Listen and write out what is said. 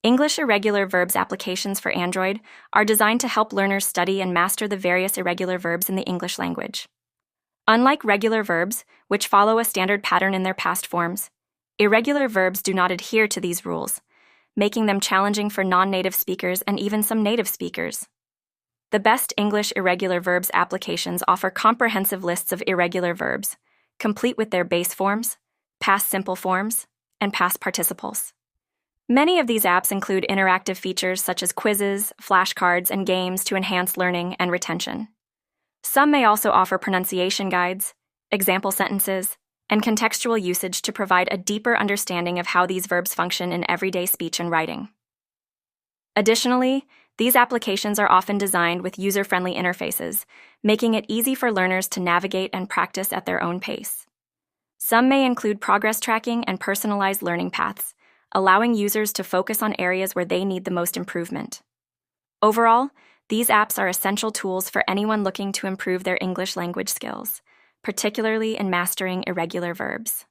English Irregular Verbs applications for Android are designed to help learners study and master the various irregular verbs in the English language. Unlike regular verbs, which follow a standard pattern in their past forms, irregular verbs do not adhere to these rules, making them challenging for non-native speakers and even some native speakers. The best English Irregular Verbs applications offer comprehensive lists of irregular verbs, complete with their base forms, past simple forms, and past participles. Many of these apps include interactive features such as quizzes, flashcards, and games to enhance learning and retention. Some may also offer pronunciation guides, example sentences, and contextual usage to provide a deeper understanding of how these verbs function in everyday speech and writing. Additionally, these applications are often designed with user-friendly interfaces, making it easy for learners to navigate and practice at their own pace. Some may include progress tracking and personalized learning paths, allowing users to focus on areas where they need the most improvement. Overall, these apps are essential tools for anyone looking to improve their English language skills, particularly in mastering irregular verbs.